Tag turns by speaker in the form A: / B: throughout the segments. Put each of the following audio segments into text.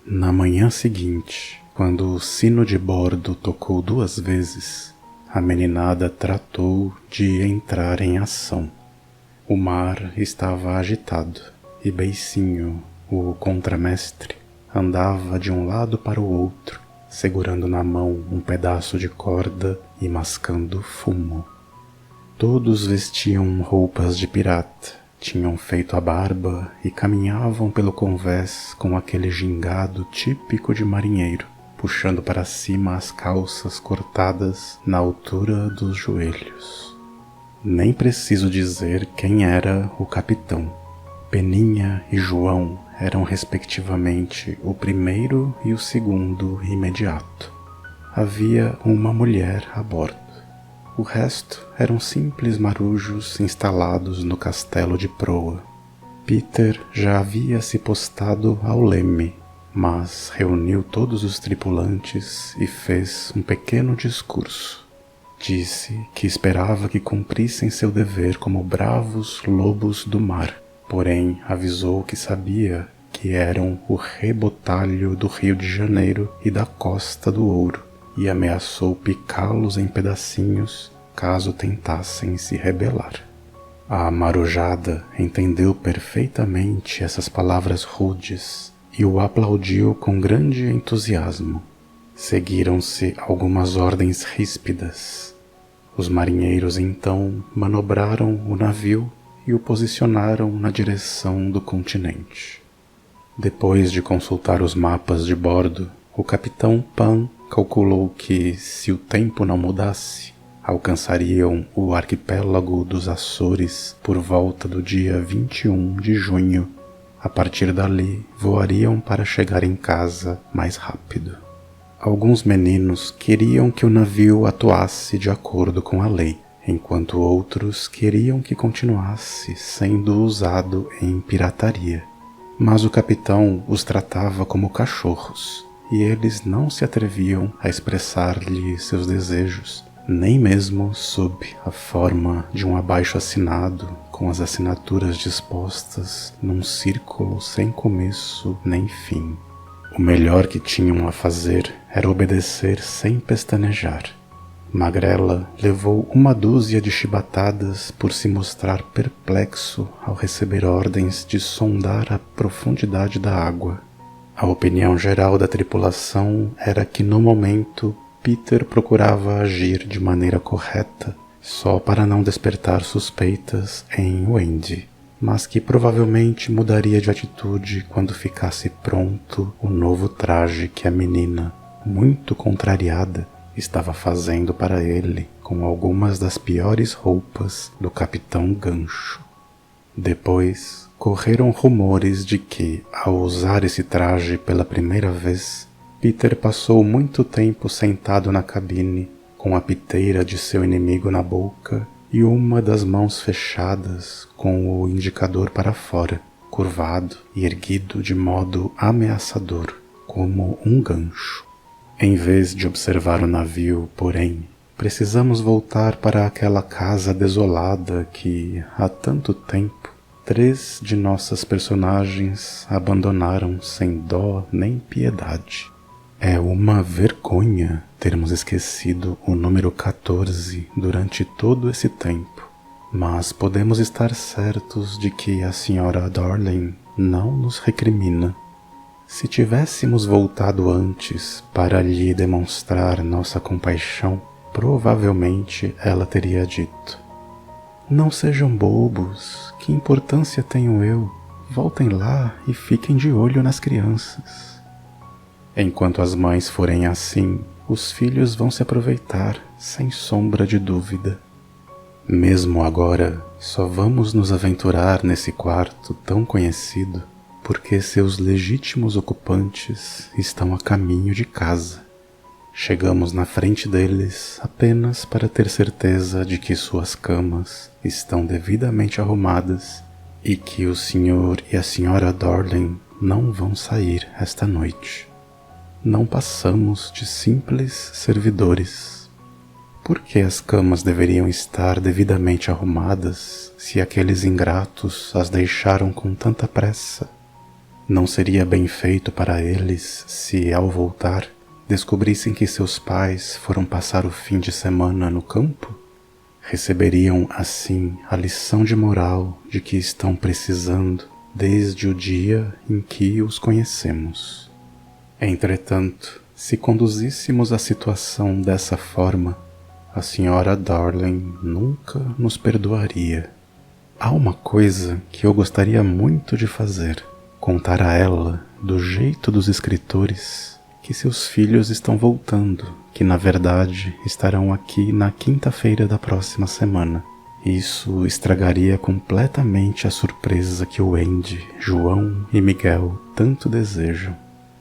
A: Na manhã seguinte, quando o sino de bordo tocou 2 vezes, a meninada tratou de entrar em ação. O mar estava agitado e Beicinho, o contramestre, andava de um lado para o outro, segurando na mão um pedaço de corda e mascando fumo. Todos vestiam roupas de pirata, tinham feito a barba e caminhavam pelo convés com aquele gingado típico de marinheiro, puxando para cima as calças cortadas na altura dos joelhos. Nem preciso dizer quem era o capitão. Peninha e João eram respectivamente o primeiro e o segundo imediato. Havia uma mulher a bordo. O resto eram simples marujos instalados no castelo de proa. Peter já havia se postado ao leme, mas reuniu todos os tripulantes e fez um pequeno discurso. Disse que esperava que cumprissem seu dever como bravos lobos do mar, porém avisou que sabia que eram o rebotalho do Rio de Janeiro e da Costa do Ouro, e ameaçou picá-los em pedacinhos caso tentassem se rebelar. A marujada entendeu perfeitamente essas palavras rudes e o aplaudiu com grande entusiasmo. Seguiram-se algumas ordens ríspidas. Os marinheiros então manobraram o navio e o posicionaram na direção do continente. Depois de consultar os mapas de bordo, o capitão Pan calculou que, se o tempo não mudasse, alcançariam o arquipélago dos Açores por volta do dia 21 de junho. A partir dali, voariam para chegar em casa mais rápido. Alguns meninos queriam que o navio atuasse de acordo com a lei, enquanto outros queriam que continuasse sendo usado em pirataria. Mas o capitão os tratava como cachorros, e eles não se atreviam a expressar-lhe seus desejos, nem mesmo sob a forma de um abaixo-assinado com as assinaturas dispostas num círculo sem começo nem fim. O melhor que tinham a fazer era obedecer sem pestanejar. Magrela levou 1 dúzia de chibatadas por se mostrar perplexo ao receber ordens de sondar a profundidade da água. A opinião geral da tripulação era que no momento Peter procurava agir de maneira correta só para não despertar suspeitas em Wendy, mas que provavelmente mudaria de atitude quando ficasse pronto o novo traje que a menina, muito contrariada, estava fazendo para ele com algumas das piores roupas do Capitão Gancho. Depois, correram rumores de que, ao usar esse traje pela primeira vez, Peter passou muito tempo sentado na cabine, com a piteira de seu inimigo na boca e uma das mãos fechadas com o indicador para fora, curvado e erguido de modo ameaçador, como um gancho. Em vez de observar o navio, porém, precisamos voltar para aquela casa desolada que, há tanto tempo, 3 de nossas personagens abandonaram sem dó nem piedade. É uma vergonha termos esquecido o número 14 durante todo esse tempo, mas podemos estar certos de que a Sra. Darling não nos recrimina. Se tivéssemos voltado antes para lhe demonstrar nossa compaixão, provavelmente ela teria dito: "Não sejam bobos, que importância tenho eu? Voltem lá e fiquem de olho nas crianças." Enquanto as mães forem assim, os filhos vão se aproveitar, sem sombra de dúvida. Mesmo agora, só vamos nos aventurar nesse quarto tão conhecido porque seus legítimos ocupantes estão a caminho de casa. Chegamos na frente deles apenas para ter certeza de que suas camas estão devidamente arrumadas e que o Sr. e a Sra. Darling não vão sair esta noite. Não passamos de simples servidores. Por que as camas deveriam estar devidamente arrumadas se aqueles ingratos as deixaram com tanta pressa? Não seria bem feito para eles se, ao voltar, descobrissem que seus pais foram passar o fim de semana no campo? Receberiam, assim, a lição de moral de que estão precisando desde o dia em que os conhecemos. Entretanto, se conduzíssemos a situação dessa forma, a senhora Darling nunca nos perdoaria. Há uma coisa que eu gostaria muito de fazer: contar a ela, do jeito dos escritores, que seus filhos estão voltando, que na verdade estarão aqui na quinta-feira da próxima semana. Isso estragaria completamente a surpresa que o Andy, João e Miguel tanto desejam.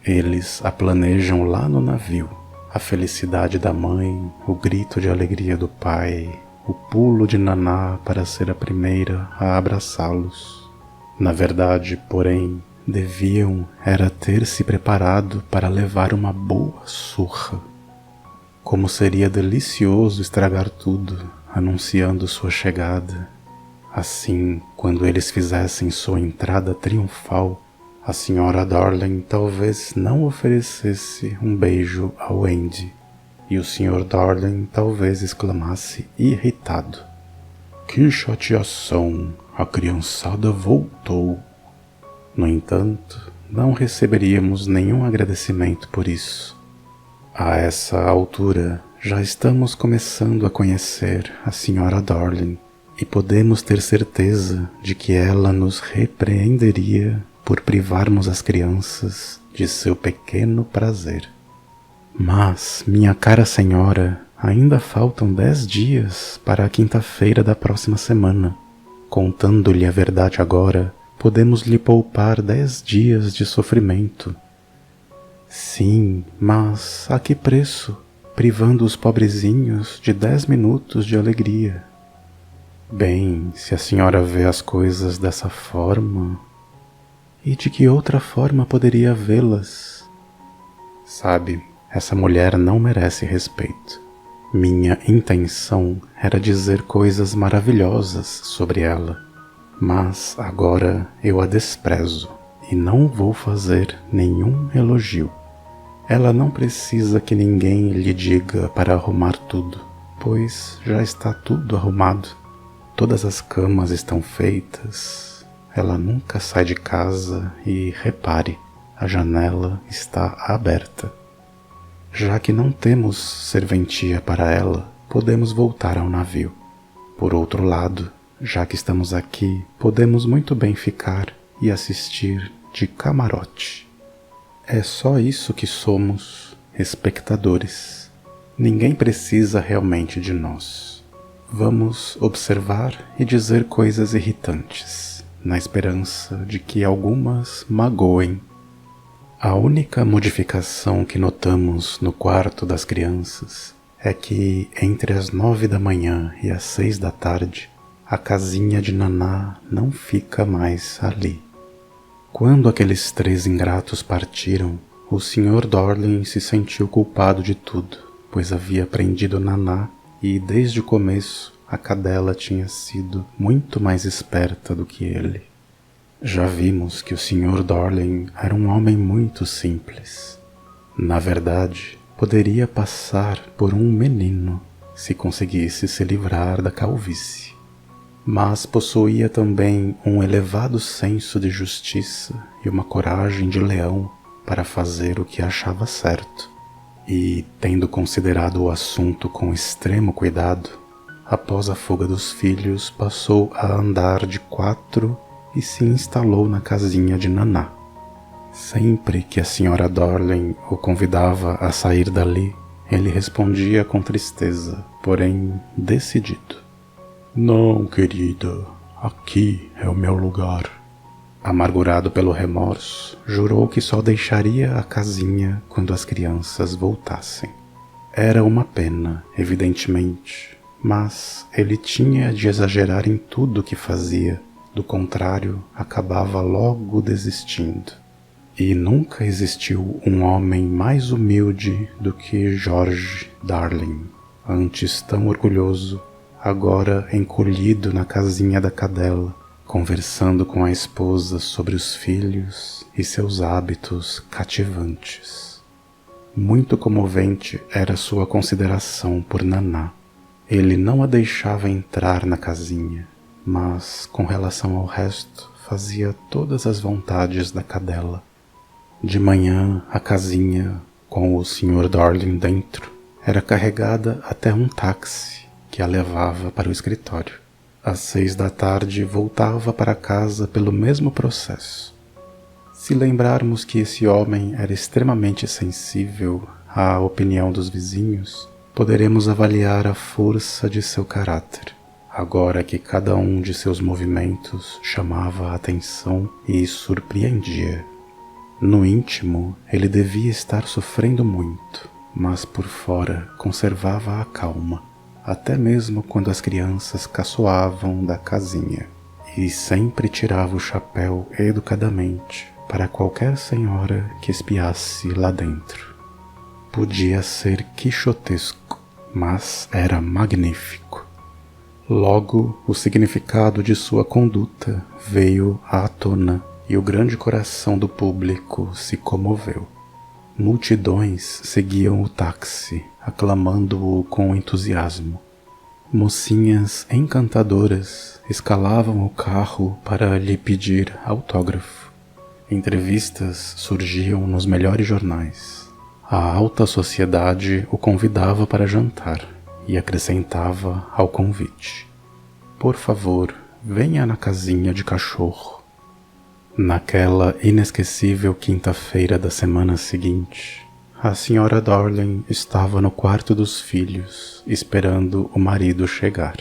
A: Eles a planejam lá no navio. A felicidade da mãe, o grito de alegria do pai, o pulo de Naná para ser a primeira a abraçá-los. Na verdade, porém, deviam era ter se preparado para levar uma boa surra. Como seria delicioso estragar tudo, anunciando sua chegada. Assim, quando eles fizessem sua entrada triunfal, a senhora Darling talvez não oferecesse um beijo ao Andy, e o Sr. Darling talvez exclamasse irritado: "Que chateação! A criançada voltou!" No entanto, não receberíamos nenhum agradecimento por isso. A essa altura, já estamos começando a conhecer a senhora Darling e podemos ter certeza de que ela nos repreenderia por privarmos as crianças de seu pequeno prazer. Mas, minha cara senhora, ainda faltam 10 dias para a quinta-feira da próxima semana. Contando-lhe a verdade agora, podemos lhe poupar 10 dias de sofrimento. Sim, mas a que preço, privando os pobrezinhos de 10 minutos de alegria? Bem, se a senhora vê as coisas dessa forma... E de que outra forma poderia vê-las? Sabe, essa mulher não merece respeito. Minha intenção era dizer coisas maravilhosas sobre ela, mas agora eu a desprezo e não vou fazer nenhum elogio. Ela não precisa que ninguém lhe diga para arrumar tudo, pois já está tudo arrumado. Todas as camas estão feitas. Ela nunca sai de casa e, repare, a janela está aberta. Já que não temos serventia para ela, podemos voltar ao navio. Por outro lado, já que estamos aqui, podemos muito bem ficar e assistir de camarote. É só isso que somos, espectadores. Ninguém precisa realmente de nós. Vamos observar e dizer coisas irritantes, na esperança de que algumas magoem. A única modificação que notamos no quarto das crianças é que, entre as 9 da manhã e as 6 da tarde, a casinha de Naná não fica mais ali. Quando aqueles 3 ingratos partiram, o Sr. Darling se sentiu culpado de tudo, pois havia prendido Naná e, desde o começo, a cadela tinha sido muito mais esperta do que ele. Já vimos que o Sr. Darling era um homem muito simples. Na verdade, poderia passar por um menino se conseguisse se livrar da calvície. Mas possuía também um elevado senso de justiça e uma coragem de leão para fazer o que achava certo. E, tendo considerado o assunto com extremo cuidado, após a fuga dos filhos, passou a andar de 4 e se instalou na casinha de Naná. Sempre que a senhora Darling o convidava a sair dali, ele respondia com tristeza, porém decidido: "Não, querida, aqui é o meu lugar." Amargurado pelo remorso, jurou que só deixaria a casinha quando as crianças voltassem. Era uma pena, evidentemente, mas ele tinha de exagerar em tudo o que fazia, do contrário, acabava logo desistindo. E nunca existiu um homem mais humilde do que George Darling, antes tão orgulhoso, agora encolhido na casinha da cadela, conversando com a esposa sobre os filhos e seus hábitos cativantes. Muito comovente era sua consideração por Naná. Ele não a deixava entrar na casinha, mas, com relação ao resto, fazia todas as vontades da cadela. De manhã, a casinha, com o Sr. Darling dentro, era carregada até um táxi que a levava para o escritório. Às 6 da tarde, voltava para casa pelo mesmo processo. Se lembrarmos que esse homem era extremamente sensível à opinião dos vizinhos, poderemos avaliar a força de seu caráter, agora que cada um de seus movimentos chamava a atenção e surpreendia. No íntimo, ele devia estar sofrendo muito, mas por fora conservava a calma, até mesmo quando as crianças caçoavam da casinha, e sempre tirava o chapéu educadamente para qualquer senhora que espiasse lá dentro. Podia ser quixotesco, mas era magnífico. Logo, o significado de sua conduta veio à tona e o grande coração do público se comoveu. Multidões seguiam o táxi, aclamando-o com entusiasmo. Mocinhas encantadoras escalavam o carro para lhe pedir autógrafo. Entrevistas surgiam nos melhores jornais. A alta sociedade o convidava para jantar e acrescentava ao convite: "Por favor, venha na casinha de cachorro." Naquela inesquecível quinta-feira da semana seguinte, a Sra. Darling estava no quarto dos filhos, esperando o marido chegar.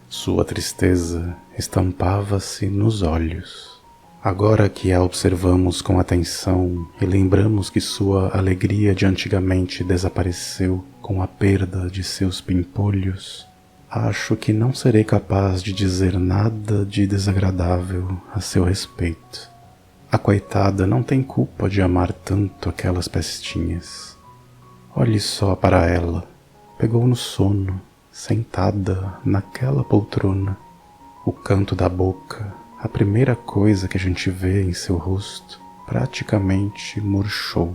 A: Sua tristeza estampava-se nos olhos. Agora que a observamos com atenção e lembramos que sua alegria de antigamente desapareceu com a perda de seus pimpolhos, acho que não serei capaz de dizer nada de desagradável a seu respeito. A coitada não tem culpa de amar tanto aquelas pestinhas. Olhe só para ela. Pegou no sono, sentada naquela poltrona. O canto da boca, a primeira coisa que a gente vê em seu rosto, praticamente murchou.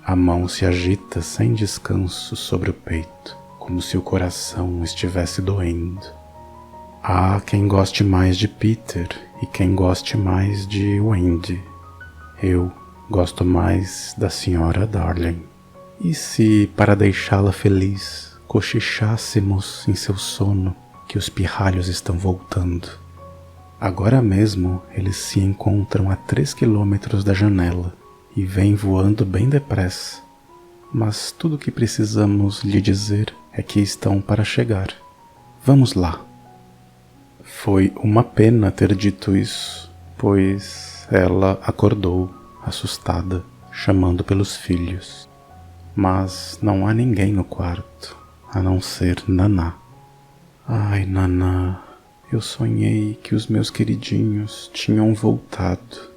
A: A mão se agita sem descanso sobre o peito, como se o coração estivesse doendo. Há quem goste mais de Peter e quem goste mais de Wendy. Eu gosto mais da Sra. Darling. E se, para deixá-la feliz, cochichássemos em seu sono que os pirralhos estão voltando? Agora mesmo eles se encontram a 3 quilômetros da janela e vêm voando bem depressa. Mas tudo o que precisamos lhe dizer é que estão para chegar. Vamos lá. Foi uma pena ter dito isso, pois ela acordou, assustada, chamando pelos filhos. Mas não há ninguém no quarto, a não ser Naná. Ai, Naná, eu sonhei que os meus queridinhos tinham voltado.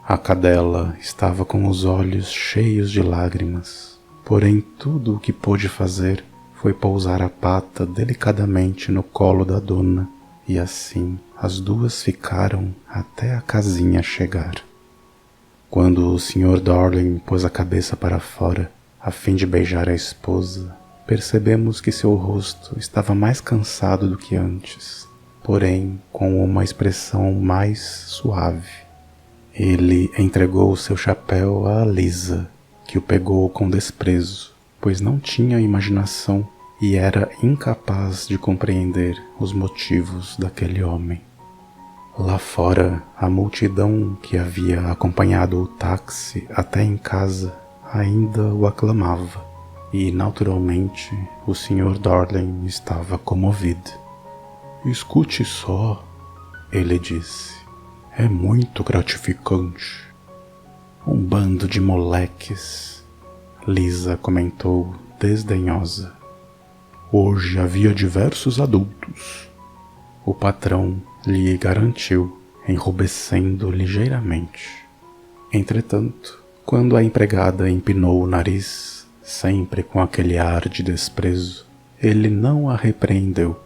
A: A cadela estava com os olhos cheios de lágrimas, porém tudo o que pôde fazer foi pousar a pata delicadamente no colo da dona, e assim as duas ficaram até a casinha chegar. Quando o Sr. Darling pôs a cabeça para fora, a fim de beijar a esposa, percebemos que seu rosto estava mais cansado do que antes, porém com uma expressão mais suave. Ele entregou seu chapéu a Lisa, que o pegou com desprezo, pois não tinha imaginação e era incapaz de compreender os motivos daquele homem. Lá fora, a multidão que havia acompanhado o táxi até em casa ainda o aclamava, e naturalmente o Sr. Darling estava comovido. "Escute só", ele disse, "é muito gratificante." "Um bando de moleques", Lisa comentou desdenhosa. "Hoje havia diversos adultos", o patrão lhe garantiu, enrubescendo ligeiramente. Entretanto, quando a empregada empinou o nariz, sempre com aquele ar de desprezo, ele não a repreendeu,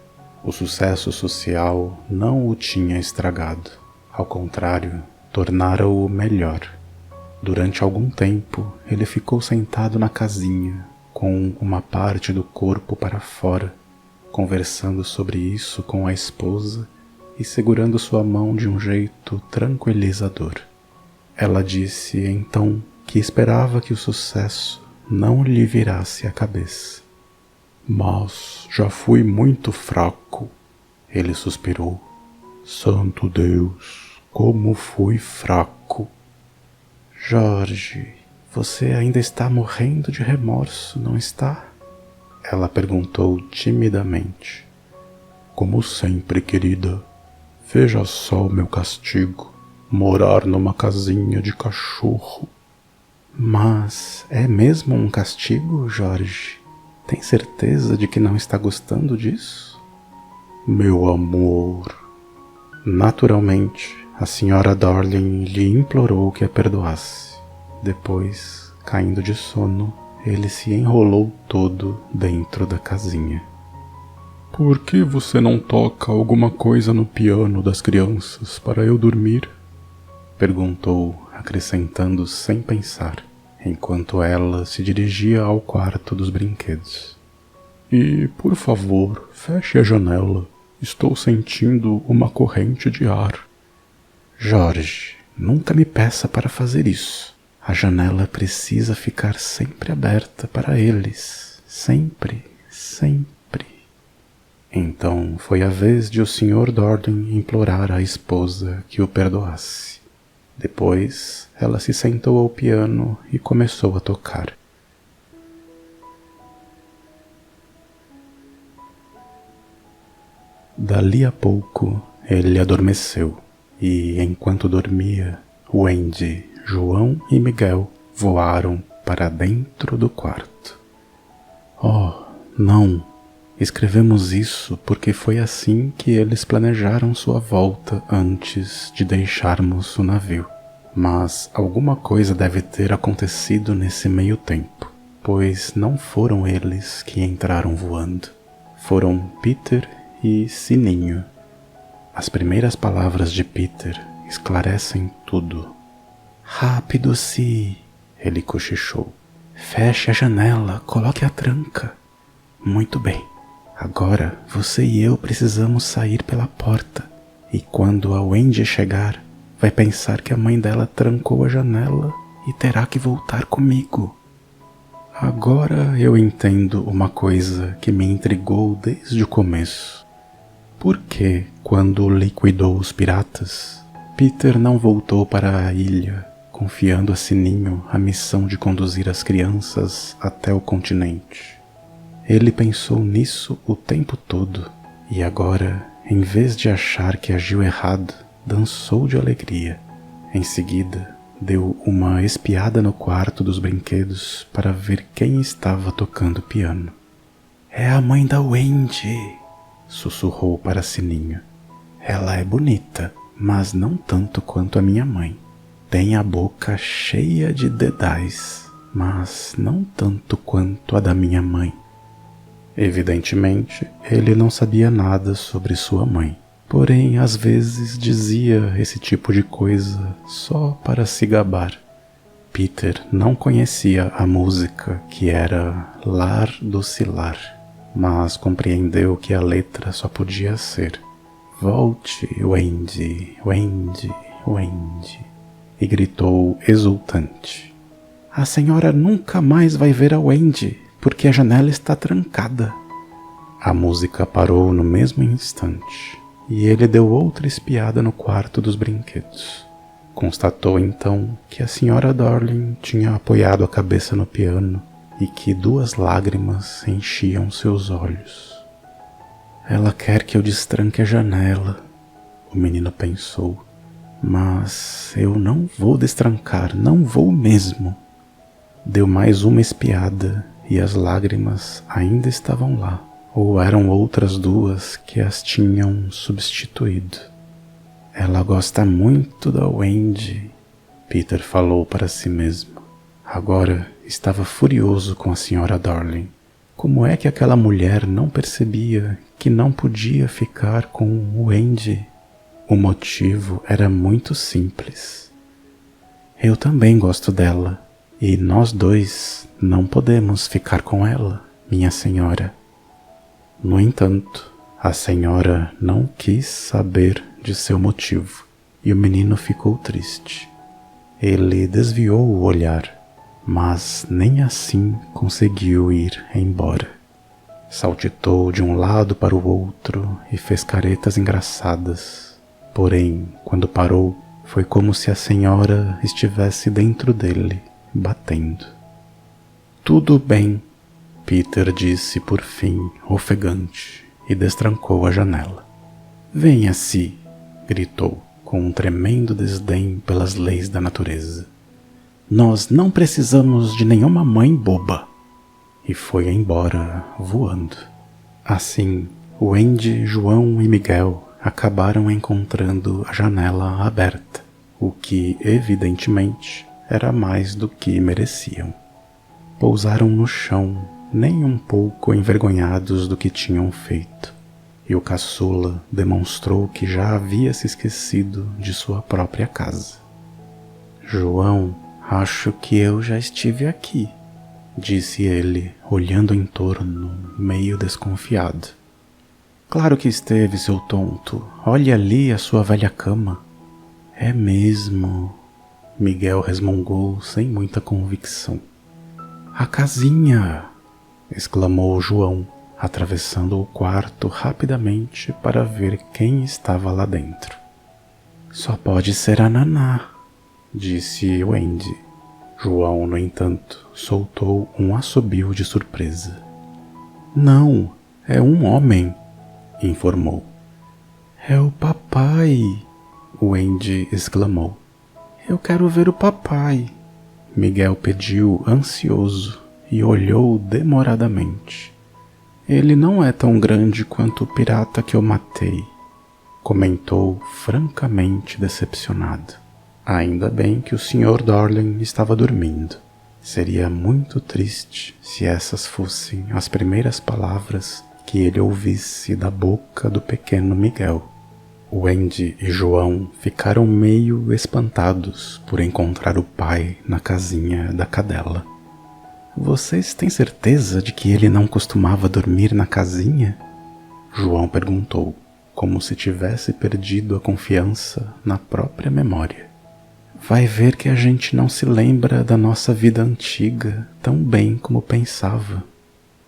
A: O sucesso social não o tinha estragado. Ao contrário, tornara-o melhor. Durante algum tempo, ele ficou sentado na casinha, com uma parte do corpo para fora, conversando sobre isso com a esposa e segurando sua mão de um jeito tranquilizador. Ela disse então que esperava que o sucesso não lhe virasse a cabeça. Mas já fui muito fraco, ele suspirou. Santo Deus, como fui fraco. Jorge, você ainda está morrendo de remorso, não está? Ela perguntou timidamente. Como sempre, querida. Veja só o meu castigo. Morar numa casinha de cachorro. Mas é mesmo um castigo, Jorge? Tem certeza de que não está gostando disso? Meu amor. Naturalmente, a senhora Darling lhe implorou que a perdoasse. Depois, caindo de sono, ele se enrolou todo dentro da casinha. Por que você não toca alguma coisa no piano das crianças para eu dormir? Perguntou, acrescentando sem pensar, enquanto ela se dirigia ao quarto dos brinquedos. E, por favor, feche a janela. Estou sentindo uma corrente de ar. Jorge, nunca me peça para fazer isso. A janela precisa ficar sempre aberta para eles. Sempre, sempre. Então foi a vez de o Sr. Darling implorar à esposa que o perdoasse. Depois, ela se sentou ao piano e começou a tocar. Dali a pouco, ele adormeceu, e enquanto dormia, Wendy, João e Miguel voaram para dentro do quarto. Oh, não! Escrevemos isso porque foi assim que eles planejaram sua volta antes de deixarmos o navio. Mas alguma coisa deve ter acontecido nesse meio tempo, pois não foram eles que entraram voando. Foram Peter e Sininho. As primeiras palavras de Peter esclarecem tudo. Rápido, Si! Ele cochichou. Feche a janela, coloque a tranca. Muito bem. Agora você e eu precisamos sair pela porta. E quando a Wendy chegar, vai pensar que a mãe dela trancou a janela e terá que voltar comigo. Agora eu entendo uma coisa que me intrigou desde o começo. Por que, quando liquidou os piratas, Peter não voltou para a ilha, confiando a Sininho a missão de conduzir as crianças até o continente? Ele pensou nisso o tempo todo, e agora, em vez de achar que agiu errado, dançou de alegria. Em seguida, deu uma espiada no quarto dos brinquedos para ver quem estava tocando piano. É a mãe da Wendy, sussurrou para Sininho. Ela é bonita, mas não tanto quanto a minha mãe. Tem a boca cheia de dedais, mas não tanto quanto a da minha mãe. Evidentemente, ele não sabia nada sobre sua mãe, porém às vezes dizia esse tipo de coisa só para se gabar. Peter não conhecia a música que era Lar Docilar, mas compreendeu que a letra só podia ser Volte, Wendy, Wendy, Wendy, e gritou exultante. A senhora nunca mais vai ver a Wendy, porque a janela está trancada. A música parou no mesmo instante, e ele deu outra espiada no quarto dos brinquedos. Constatou então que a senhora Darling tinha apoiado a cabeça no piano e que 2 lágrimas enchiam seus olhos. Ela quer que eu destranque a janela, o menino pensou, mas eu não vou destrancar, não vou mesmo. Deu mais uma espiada e as lágrimas ainda estavam lá, ou eram outras 2 que as tinham substituído. Ela gosta muito da Wendy, Peter falou para si mesmo. Agora estava furioso com a senhora Darling. Como é que aquela mulher não percebia que não podia ficar com o Andy? O motivo era muito simples. Eu também gosto dela, e nós dois não podemos ficar com ela, minha senhora. No entanto, a senhora não quis saber de seu motivo, e o menino ficou triste. Ele desviou o olhar, mas nem assim conseguiu ir embora. Saltitou de um lado para o outro e fez caretas engraçadas. Porém, quando parou, foi como se a senhora estivesse dentro dele, batendo. Tudo bem, Peter disse por fim, ofegante, e destrancou a janela. Venha-se, gritou, com um tremendo desdém pelas leis da natureza. Nós não precisamos de nenhuma mãe boba. E foi embora, voando. Assim, o Andy, João e Miguel acabaram encontrando a janela aberta, o que, evidentemente, era mais do que mereciam. Pousaram no chão, nem um pouco envergonhados do que tinham feito, e o caçula demonstrou que já havia se esquecido de sua própria casa. João, acho que eu já estive aqui, disse ele, olhando em torno, meio desconfiado. Claro que esteve, seu tonto. Olhe ali a sua velha cama. É mesmo, Miguel resmungou sem muita convicção. A casinha! Exclamou João, atravessando o quarto rapidamente para ver quem estava lá dentro. Só pode ser a Naná, disse o Andy. João, no entanto, soltou um assobio de surpresa. Não, é um homem, informou. É o papai, o Andy exclamou. Eu quero ver o papai, Miguel pediu ansioso e olhou demoradamente. Ele não é tão grande quanto o pirata que eu matei, comentou francamente decepcionado. Ainda bem que o Sr. Darling estava dormindo. Seria muito triste se essas fossem as primeiras palavras que ele ouvisse da boca do pequeno Miguel. O Andy e João ficaram meio espantados por encontrar o pai na casinha da cadela. Vocês têm certeza de que ele não costumava dormir na casinha? João perguntou, como se tivesse perdido a confiança na própria memória. Vai ver que a gente não se lembra da nossa vida antiga tão bem como pensava.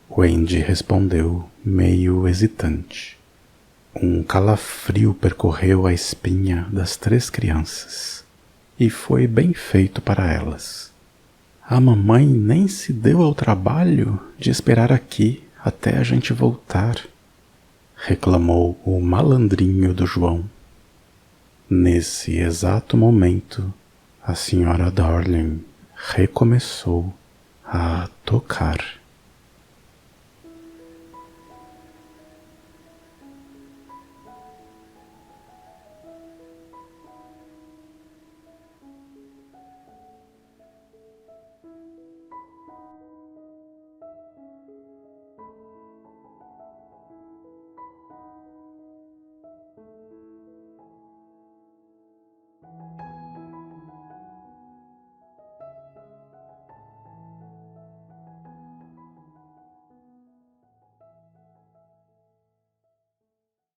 A: O Andy respondeu, meio hesitante. Um calafrio percorreu a espinha das 3 crianças, e foi bem feito para elas. A mamãe nem se deu ao trabalho de esperar aqui até a gente voltar, reclamou o malandrinho do João. Nesse exato momento, a Sra. Darling recomeçou a tocar.